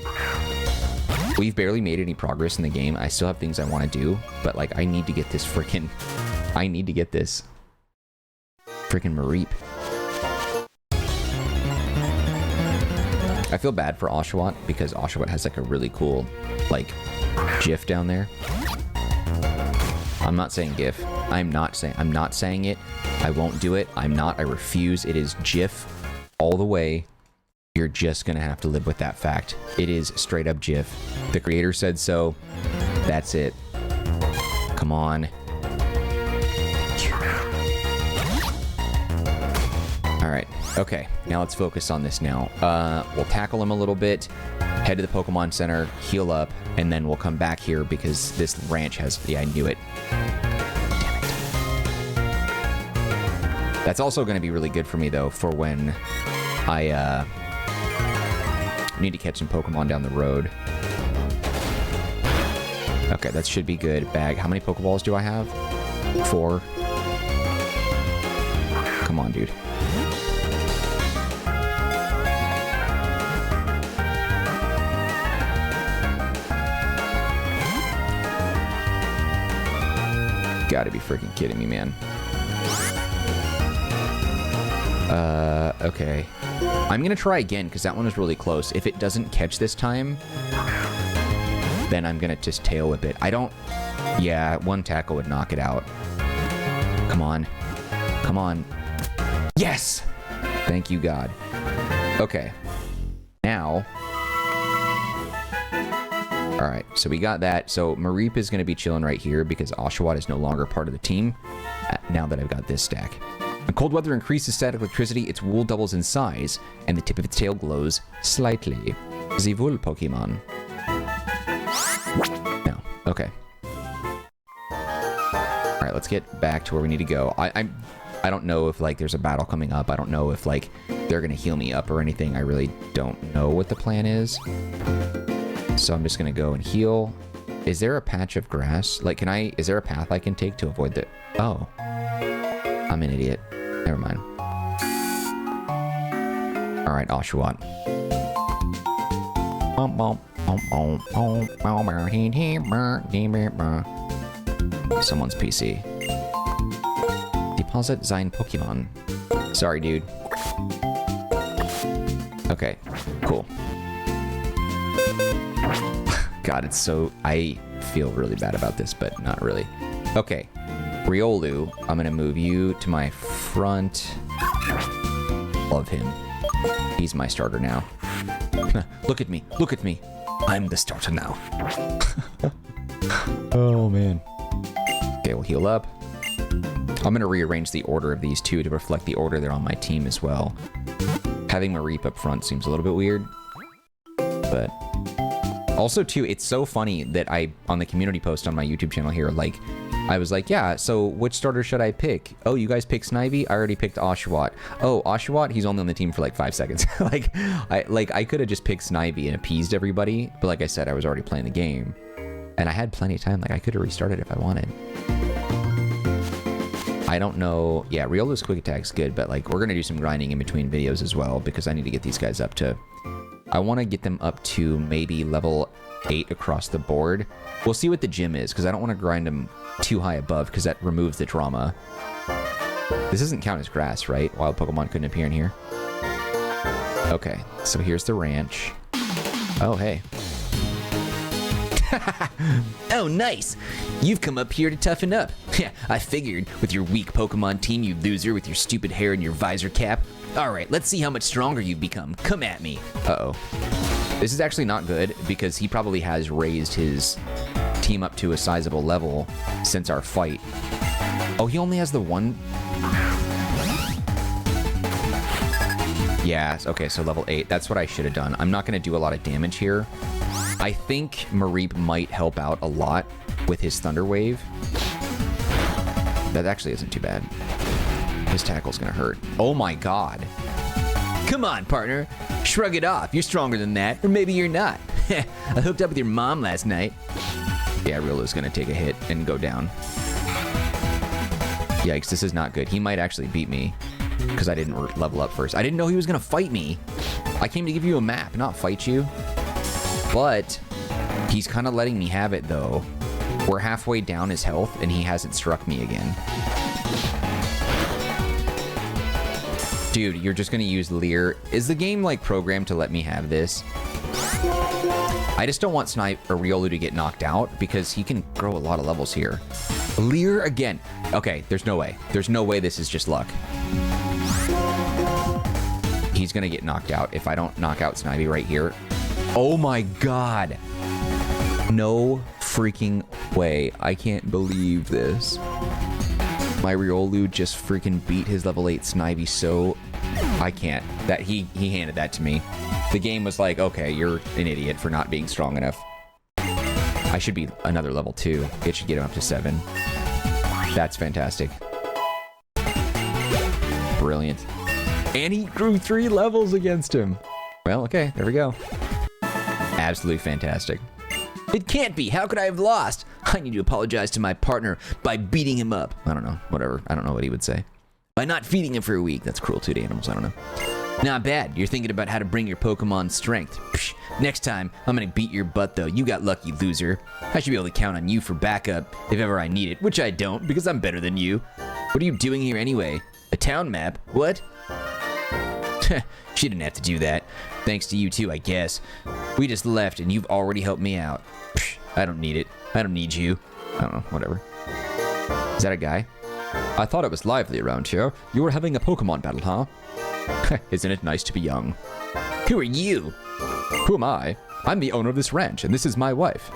We've barely made any progress in the game. I still have things I want to do, but like I need to get this freaking... I need to get this freaking Mareep. I feel bad for Oshawott because Oshawott has like a really cool like GIF down there. I'm not saying GIF. I'm not saying it. I won't do it. I refuse. It is GIF all the way. You're just gonna have to live with that fact. It is straight up GIF. The creator said so. That's it. Come on. Alright, okay. Now let's focus on this now. We'll tackle him a little bit, head to the Pokemon Center, heal up, and then we'll come back here because this ranch has... Yeah, I knew it. Damn it. That's also going to be really good for me, though, for when I need to catch some Pokemon down the road. Okay, that should be good. Bag. How many Pokeballs do I have? 4. Come on, dude. Gotta be freaking kidding me, man. Okay. I'm gonna try again, because that one was really close. If it doesn't catch this time, then I'm gonna just tail whip it. I don't... Yeah, one tackle would knock it out. Come on. Come on. Yes! Thank you, God. Okay. Now... Alright, so we got that. So Mareep is going to be chilling right here because Oshawott is no longer part of the team now that I've got this stack. When cold weather increases static electricity, its wool doubles in size, and the tip of its tail glows slightly. The wool Pokemon. No. Okay. Alright, let's get back to where we need to go. I don't know if, like, there's a battle coming up. I don't know if, like, they're going to heal me up or anything. I really don't know what the plan is. So I'm just going to go and heal. Is there a patch of grass? Like, is there a path I can take to avoid the... Oh. I'm an idiot. Never mind. Alright, Oshawott. Someone's PC. Deposit Zine Pokemon. Sorry, dude. Okay, cool. God, it's so... I feel really bad about this, but not really. Okay. Riolu, I'm going to move you to my front. Love him. He's my starter now. Look at me. Look at me. I'm the starter now. Oh, man. Okay, we'll heal up. I'm going to rearrange the order of these two to reflect the order they're on my team as well. Having Mareep up front seems a little bit weird. But... Also, too, it's so funny that on the community post on my YouTube channel here, like, I was like, yeah, so which starter should I pick? Oh, you guys picked Snivy? I already picked Oshawott. Oh, Oshawott? He's only on the team for like 5 seconds. I could have just picked Snivy and appeased everybody, but like I said, I was already playing the game. And I had plenty of time. Like, I could have restarted if I wanted. I don't know. Yeah, Riolu's quick attack's good, but like, we're going to do some grinding in between videos as well, because I need to get these guys up to... I want to get them up to maybe level 8 across the board. We'll see what the gym is, because I don't want to grind them too high above, because that removes the drama. This doesn't count as grass, right? Wild Pokemon couldn't appear in here. Okay, so here's the ranch. Oh, hey. Oh, nice! You've come up here to toughen up. Yeah, I figured, with your weak Pokemon team, you loser with your stupid hair and your visor cap. Alright, let's see how much stronger you've become. Come at me. Uh-oh. This is actually not good, because he probably has raised his team up to a sizable level since our fight. Oh, he only has the one... Yeah, okay, so level 8. That's what I should have done. I'm not going to do a lot of damage here. I think Mareep might help out a lot with his Thunder Wave. That actually isn't too bad. His tackle's going to hurt. Oh my god. Come on, partner. Shrug it off. You're stronger than that. Or maybe you're not. I hooked up with your mom last night. Yeah, Riolu's going to take a hit and go down. Yikes, this is not good. He might actually beat me because I didn't level up first. I didn't know he was going to fight me. I came to give you a map, not fight you. But he's kind of letting me have it, though. We're halfway down his health, and he hasn't struck me again. Dude, you're just going to use Leer. Is the game, like, programmed to let me have this? I just don't want Riolu to get knocked out because he can grow a lot of levels here. Leer again. Okay, there's no way. There's no way this is just luck. He's going to get knocked out if I don't knock out Snivy right here. Oh my god. No freaking way. I can't believe this. My Riolu just freaking beat his level 8 Snivy, so I can't. That he handed that to me. The game was like, okay, you're an idiot for not being strong enough. I should be another level 2. It should get him up to 7. That's fantastic. Brilliant. And he grew 3 levels against him. Well, okay, there we go. Absolutely fantastic. It can't be. How could I have lost? I need to apologize to my partner by beating him up. I don't know. Whatever. I don't know what he would say. By not feeding him for a week. That's cruelty to animals. I don't know. Not bad. You're thinking about how to bring your Pokemon strength. Psh, next time, I'm going to beat your butt, though. You got lucky, loser. I should be able to count on you for backup if ever I need it, which I don't because I'm better than you. What are you doing here anyway? A town map? What? She didn't have to do that. Thanks to you too, I guess. We just left and you've already helped me out. Psh, I don't need it. I don't need you. I don't know, whatever. Is that a guy? I thought it was lively around here. You were having a Pokemon battle, huh? Isn't it nice to be young? Who are you? Who am I? I'm the owner of this ranch, and this is my wife.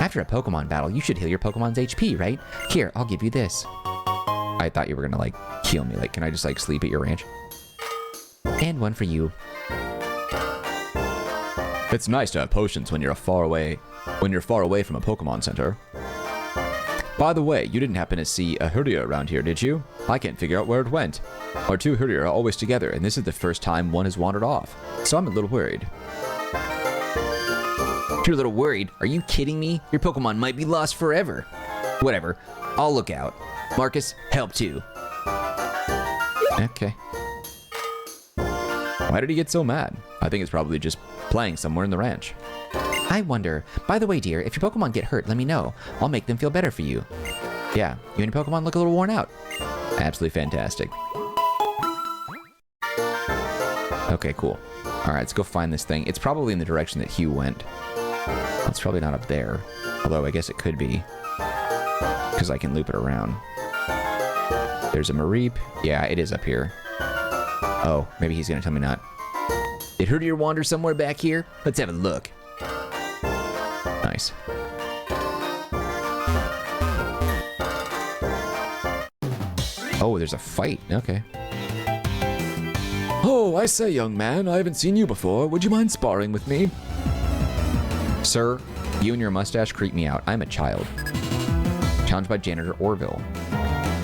After a Pokemon battle, you should heal your Pokemon's HP, right? Here, I'll give you this. I thought you were gonna, like, heal me. Like, can I just, like, sleep at your ranch? And one for you. It's nice to have potions when you're far away from a Pokemon Center. By the way, you didn't happen to see a Hurrier around here, did you? I can't figure out where it went. Our 2 Hurrier are always together, and this is the first time one has wandered off. So I'm a little worried. You're a little worried? Are you kidding me? Your Pokemon might be lost forever. Whatever. I'll look out. Marcus, help too. Okay. Why did he get so mad? I think it's probably just playing somewhere in the ranch. I wonder. By the way, dear, if your Pokemon get hurt, let me know. I'll make them feel better for you. Yeah, you and your Pokemon look a little worn out. Absolutely fantastic. Okay, cool. All right, let's go find this thing. It's probably in the direction that Hugh went. It's probably not up there. Although I guess it could be. Because I can loop it around. There's a Mareep. Yeah, it is up here. Oh, maybe he's going to tell me not. Did Hurrier wander somewhere back here? Let's have a look. Nice. Oh, there's a fight. Okay. Oh, I say, young man, I haven't seen you before. Would you mind sparring with me? Sir, you and your mustache creep me out. I'm a child. Challenged by Janitor Orville.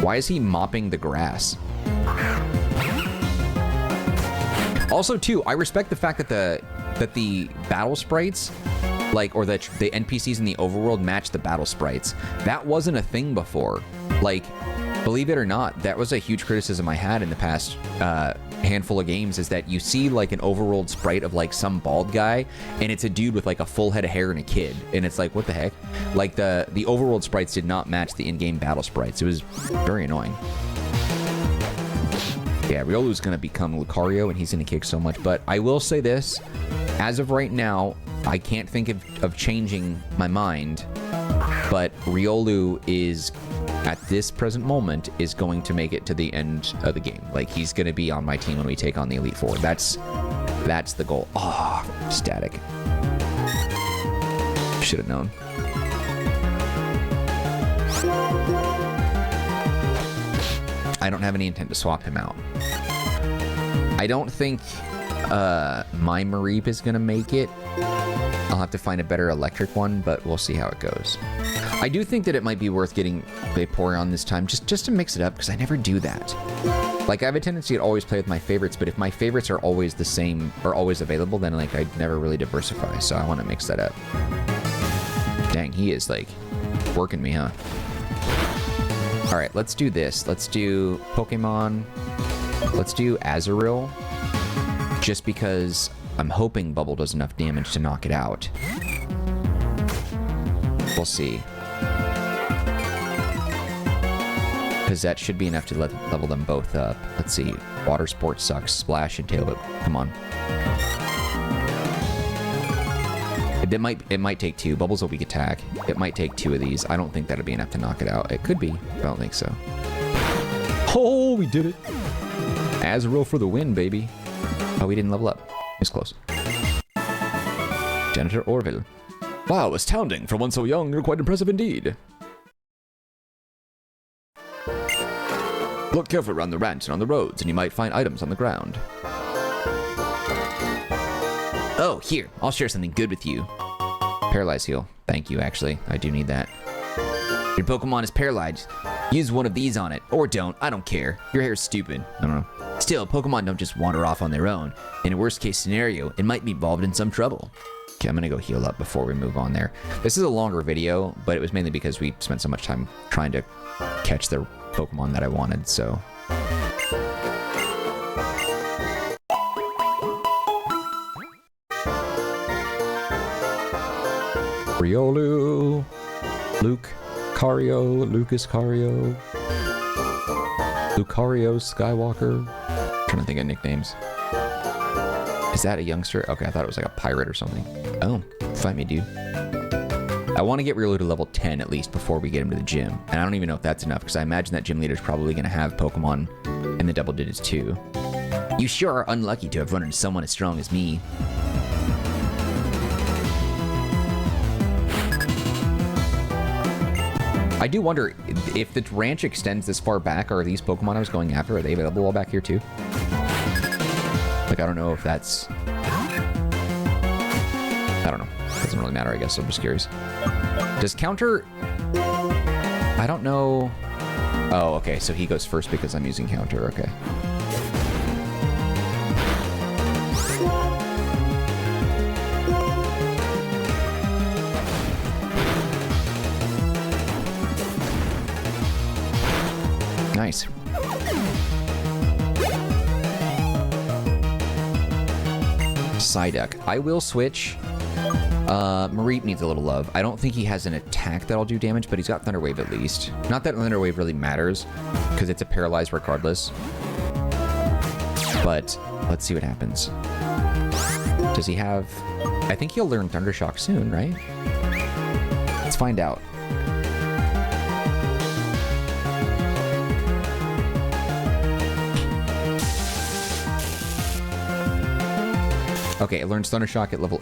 Why is he mopping the grass? Also, too, I respect the fact that the battle sprites, like, or the NPCs in the overworld match the battle sprites. That wasn't a thing before. Like, believe it or not, that was a huge criticism I had in the past handful of games, is that you see, like, an overworld sprite of, like, some bald guy, and it's a dude with, like, a full head of hair and a kid. And it's like, what the heck? Like, the overworld sprites did not match the in-game battle sprites. It was very annoying. Yeah, Riolu's going to become Lucario, and he's going to kick so much. But I will say this. As of right now, I can't think of changing my mind. But Riolu is, at this present moment, is going to make it to the end of the game. Like, he's going to be on my team when we take on the Elite Four. That's the goal. Oh, static. Should have known. I don't have any intent to swap him out. I don't think my Mareep is going to make it. I'll have to find a better electric one, but we'll see how it goes. I do think that it might be worth getting Vaporeon this time, just to mix it up, because I never do that. Like, I have a tendency to always play with my favorites, but if my favorites are always the same, or always available, then, like, I never really diversify, so I want to mix that up. Dang, he is, like, working me, huh? Alright, let's do this. Let's do Pokemon. Let's do Azurill, just because I'm hoping Bubble does enough damage to knock it out. We'll see. Because that should be enough to level them both up. Let's see. Water Sport sucks. Splash and Tail Whip. Come on. It might take two. Bubble's a weak attack. It might take two of these. I don't think that'll be enough to knock it out. It could be. I don't think so. Oh, we did it. Azurill for the win, baby. Oh, we didn't level up. It's close. Janitor Orville. Wow, astounding. For one so young, you're quite impressive indeed. Look carefully around the ranch and on the roads, and you might find items on the ground. Oh, here. I'll share something good with you. Paralyze heal. Thank you, actually. I do need that. Your Pokemon is paralyzed. Use one of these on it. Or don't. I don't care. Your hair is stupid. I don't know. Still, Pokemon don't just wander off on their own. In a worst case scenario, it might be involved in some trouble. Okay, I'm gonna go heal up before we move on there. This is a longer video, but it was mainly because we spent so much time trying to catch the Pokemon that I wanted, so... Riolu, Lucas Cario, Lucario Skywalker. I'm trying to think of nicknames. Is that a youngster? Okay, I thought it was like a pirate or something. Oh, fight me, dude. I want to get Riolu to level 10 at least before we get him to the gym. And I don't even know if that's enough, because I imagine that gym leader is probably going to have Pokemon in the double digits too. You sure are unlucky to have run into someone as strong as me. I do wonder if the ranch extends this far back, are these Pokemon I was going after, are they available all back here too? Like, I don't know if that's... I don't know. Doesn't really matter, I guess. I'm just curious. Does counter... I don't know... Oh, okay. So he goes first because I'm using counter. Okay. Nice. Psyduck. I will switch. Mareep needs a little love. I don't think he has an attack that'll do damage, but he's got Thunder Wave at least. Not that Thunder Wave really matters, because it's a paralyzed regardless. But let's see what happens. Does he have... I think he'll learn Thunder Shock soon, right? Let's find out. Okay, it learns Thunder Shock at level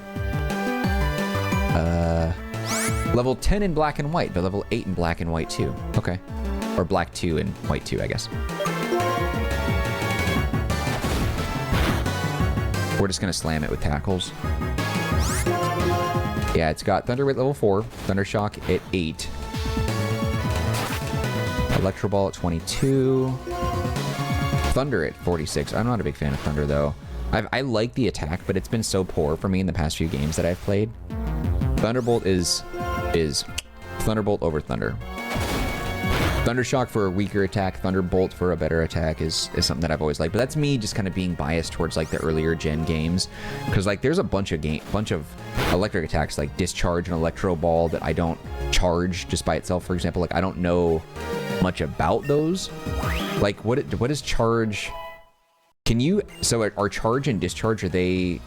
10 in Black and White, but level 8 in Black and White too. Okay. Or Black 2 and White 2, I guess. We're just gonna slam it with tackles. Yeah, it's got Thunder at level 4, Thunder Shock at 8, Electro Ball at 22, Thunder at 46. I'm not a big fan of Thunder though. I like the attack, but it's been so poor for me in the past few games that I've played. Thunderbolt is Thunderbolt over Thunder. Thunder Shock for a weaker attack, Thunderbolt for a better attack is something that I've always liked. But that's me just kind of being biased towards like the earlier gen games, because like there's a bunch of electric attacks like Discharge and Electro Ball that I don't charge just by itself. For example, like I don't know much about those. Like what is charge? Can you, so are charge and discharge, are they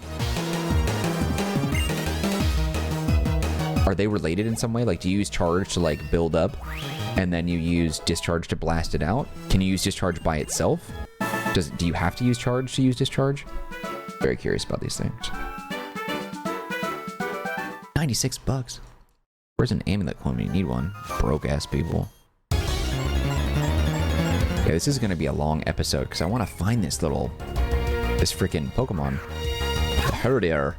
related in some way? Like do you use charge to like build up and then you use discharge to blast it out? Can you use discharge by itself? Do you have to use charge to use discharge? Very curious about these things. $96. Where's an amulet coin when you need one? Broke ass people. Yeah, this is going to be a long episode because I want to find this little this freaking Pokemon. Herdier.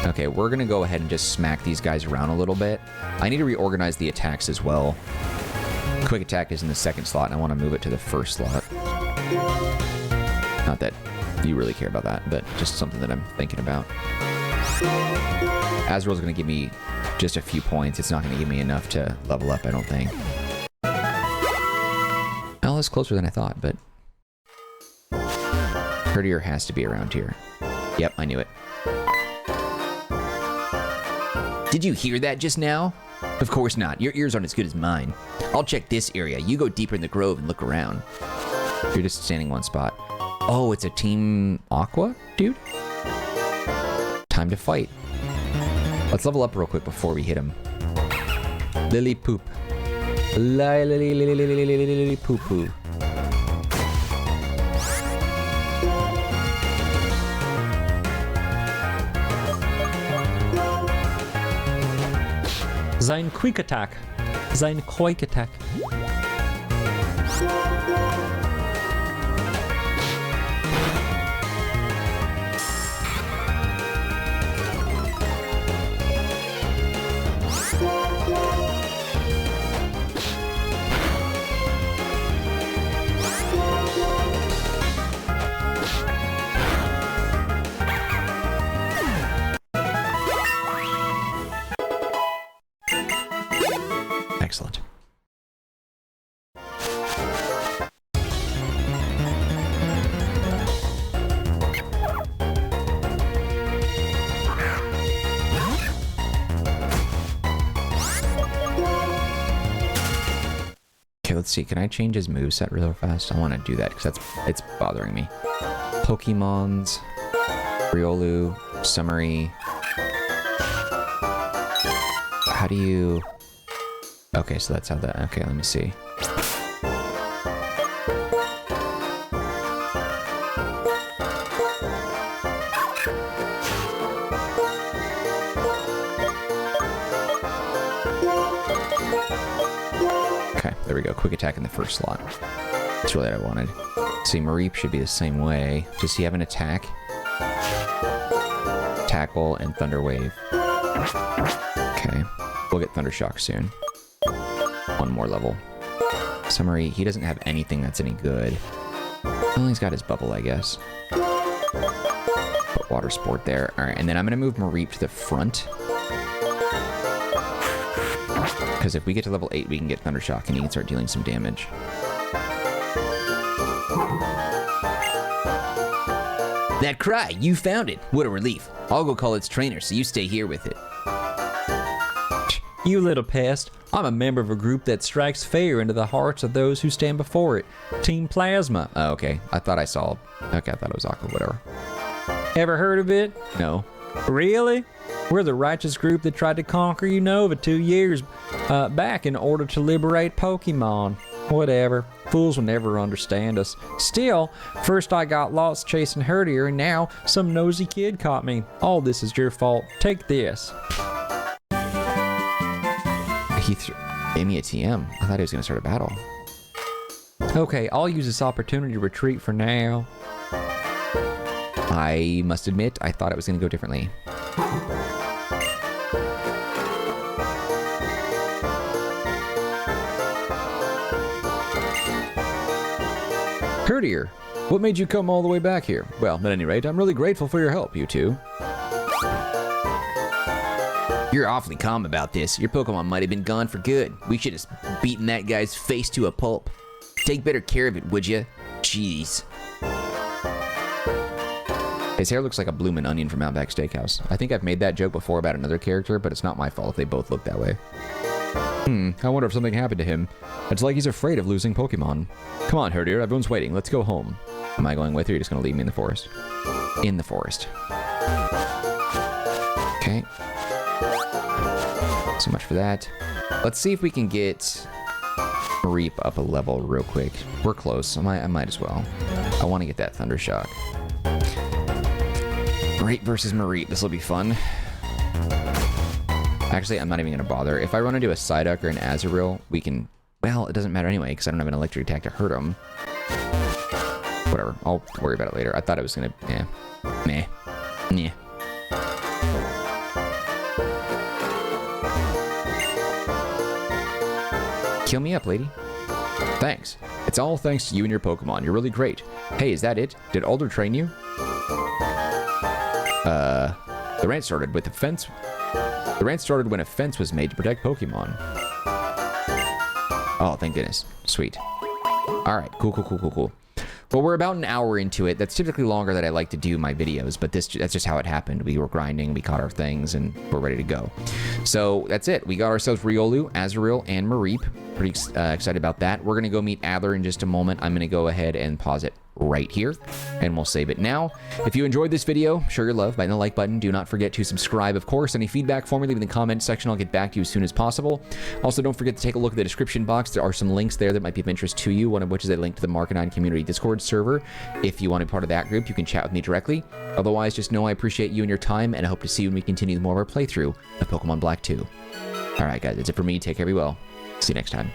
Okay, we're gonna go ahead and just smack these guys around a little bit. I need to reorganize the attacks as well. Quick attack is in the second slot, and I want to move it to the first slot. Not that you really care about that, but just something that I'm thinking about. Azurill's gonna give me just a few points. It's not gonna give me enough to level up, I don't think. Well, it's closer than I thought, but... Herdier has to be around here. Yep, I knew it. Did you hear that just now? Of course not. Your ears aren't as good as mine. I'll check this area. You go deeper in the grove and look around. You're just standing one spot. Oh, it's a Team Aqua, dude? Time to fight. Let's level up real quick before we hit him. Lily Poop. Lily Poo Poo. Sein Quick Attack. Sein Quick Attack. Excellent. Okay, let's see. Can I change his moveset real fast? I want to do that because it's bothering me. Pokemons, Riolu, Summary. How do you... Okay, so that's how that... Okay, let me see. Okay, there we go. Quick attack in the first slot. That's really what I wanted. See, Mareep should be the same way. Does he have an attack? Tackle and Thunder Wave. Okay, we'll get Thunder Shock soon. One more level. Summary, he doesn't have anything that's any good. Well, he's got his bubble, I guess. Put Water Sport there. Alright, and then I'm going to move Mareep to the front. Because if we get to level 8, we can get Thunder Shock and he can start dealing some damage. That cry, you found it. What a relief. I'll go call its trainer, so you stay here with it. You little pest. I'm a member of a group that strikes fear into the hearts of those who stand before it. Team Plasma. Oh, okay. I thought I saw... Okay, I thought it was Aqua, whatever. Ever heard of it? No. Really? We're the righteous group that tried to conquer Unova 2 years back in order to liberate Pokemon. Whatever. Fools will never understand us. Still, first I got lost chasing Herdier, and now some nosy kid caught me. All this is your fault. Take this. He gave me a TM. I thought he was going to start a battle. Okay, I'll use this opportunity to retreat for now. I must admit, I thought it was going to go differently. Herdier, what made you come all the way back here? Well, at any rate, I'm really grateful for your help, you two. You're awfully calm about this. Your Pokemon might have been gone for good. We should have beaten that guy's face to a pulp. Take better care of it, would you? Jeez. His hair looks like a bloomin' onion from Outback Steakhouse. I think I've made that joke before about another character, but it's not my fault if they both look that way. I wonder if something happened to him. It's like he's afraid of losing Pokemon. Come on, Herdier, everyone's waiting. Let's go home. Am I going with you, or are you just going to leave me in the forest? In the forest. Okay. So much for that. Let's see if we can get Mareep up a level real quick. We're close. I might as well. I want to get that Thunder Shock. Mareep versus Mareep. This will be fun. Actually, I'm not even going to bother. If I run into a Psyduck or an Azurill, we can... Well, it doesn't matter anyway, because I don't have an electric attack to hurt him. Whatever. I'll worry about it later. I thought it was gonna... Yeah. Meh. Yeah. Kill me up, lady. Thanks. It's all thanks to you and your Pokemon. You're really great. Hey, is that it? Did Alder train you? The rant started with a fence. The rant started when a fence was made to protect Pokemon. Oh, thank goodness. Sweet. All right. Cool. Well, we're about an hour into it. That's typically longer than I like to do my videos, but that's just how it happened. We were grinding, we caught our things, and we're ready to go. So that's it. We got ourselves Riolu, Azurill, and Mareep. Pretty excited about that. We're going to go meet Adler in just a moment. I'm going to go ahead and pause it right here, and we'll save it now. If you enjoyed this video, show your love by hitting the like button. Do not forget to subscribe, of course. Any feedback for me, leave in the comment section. I'll get back to you as soon as possible. Also, don't forget to take a look at the description box. There are some links there that might be of interest to you, one of which is a link to the Marcanine community Discord server. If you want to be part of that group, you can chat with me directly. Otherwise, just know I appreciate you and your time, and I hope to see you when we continue more of our playthrough of Pokemon Black 2. Alright guys, that's it for me. Take care, be well. See you next time.